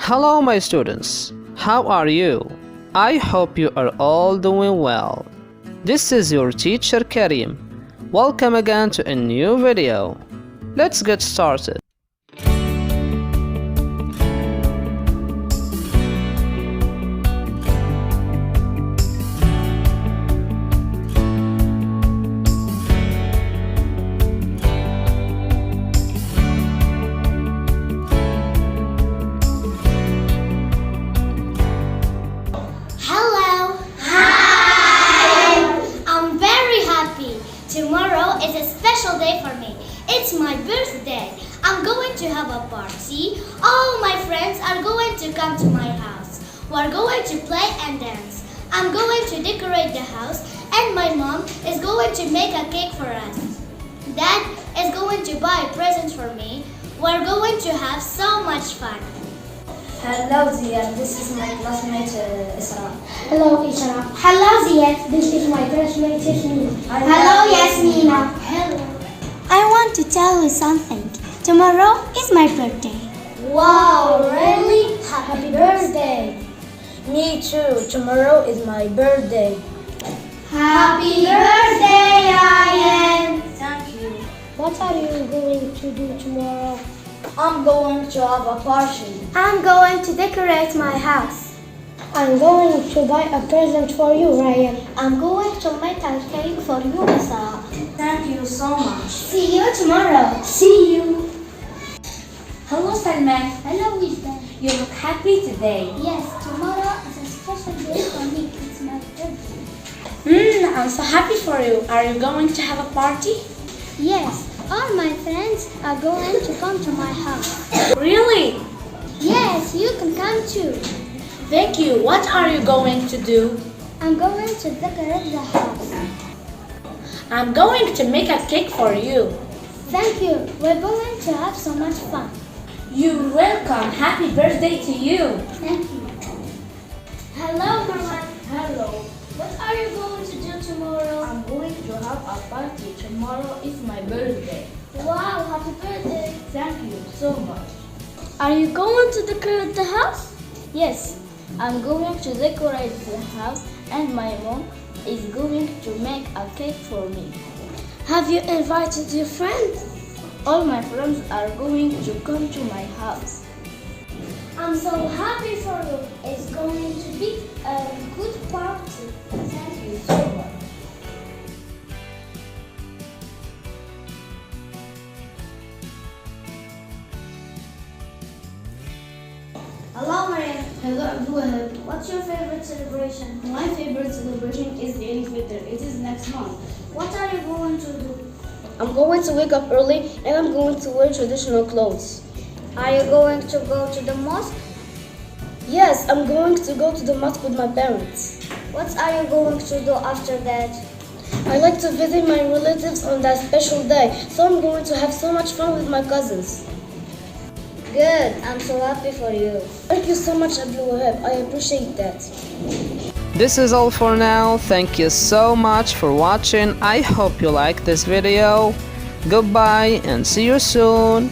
Hello, my students. How are you? I hope you are all doing well. This is your teacher Karim. Welcome again to a new video. Let's get started. Hello. Hi. I'm very happy. Tomorrow is a special day for me. It's my birthday. I'm going to have a party. All my friends are going to come to my house. We're going to play and dance. I'm going to decorate the house and my mom is going to make a cake for us. Dad is going to buy presents for me. We're going to have so much fun. Hello Ziyad, this is my classmate Isra. Hello Isra. Hello Ziyad, this is my classmate Yasmin. Hello, Yasmina. Hello. I want to tell you something. Tomorrow is my birthday. Wow, really? Happy birthday. Me too, tomorrow is my birthday. Happy birthday, Ryan. Thank you. What are you going to do tomorrow? I'm going to have a party. I'm going to decorate my house. I'm going to buy a present for you, Ryan. I'm going to make a cake for you, Isra. Thank you so much. See you tomorrow. See you. Hello Salman, Hello, Wisdom. you look happy today. Yes, tomorrow is a special day for me. It's my birthday. I'm so happy for you. Are you going to have a party? Yes, all my friends are going to come to my house. Really? Yes, you can come too. Thank you. What are you going to do? I'm going to decorate the house. I'm going to make a cake for you. Thank you. We're going to have so much fun. You're welcome. Happy birthday to you. Thank you. Hello, Marwan. Hello. What are you going to do tomorrow? I'm going to have a party. Tomorrow is my birthday. Wow, happy birthday. Thank you so much. Are you going to decorate the house? Yes, I'm going to decorate the house and my mom is going to make a cake for me. Have you invited your friends? All my friends are going to come to my house. I'm so happy for you. It's going to be a good party. Thank you so much. Hello, Mariam. Hello, Abdul. What's your favorite celebration? My favorite celebration is the Eid Fitr. It is next month. What are you going to do? I'm going to wake up early and I'm going to wear traditional clothes. Are you going to go to the mosque? Yes, I'm going to go to the mosque with my parents. What are you going to do after that? I like to visit my relatives on that special day, so I'm going to have so much fun with my cousins. Good. I'm so happy for you. Thank you so much, Abdul Wahab. I appreciate that. This is all for now. Thank you so much for watching. I hope you like this video. Goodbye and see you soon.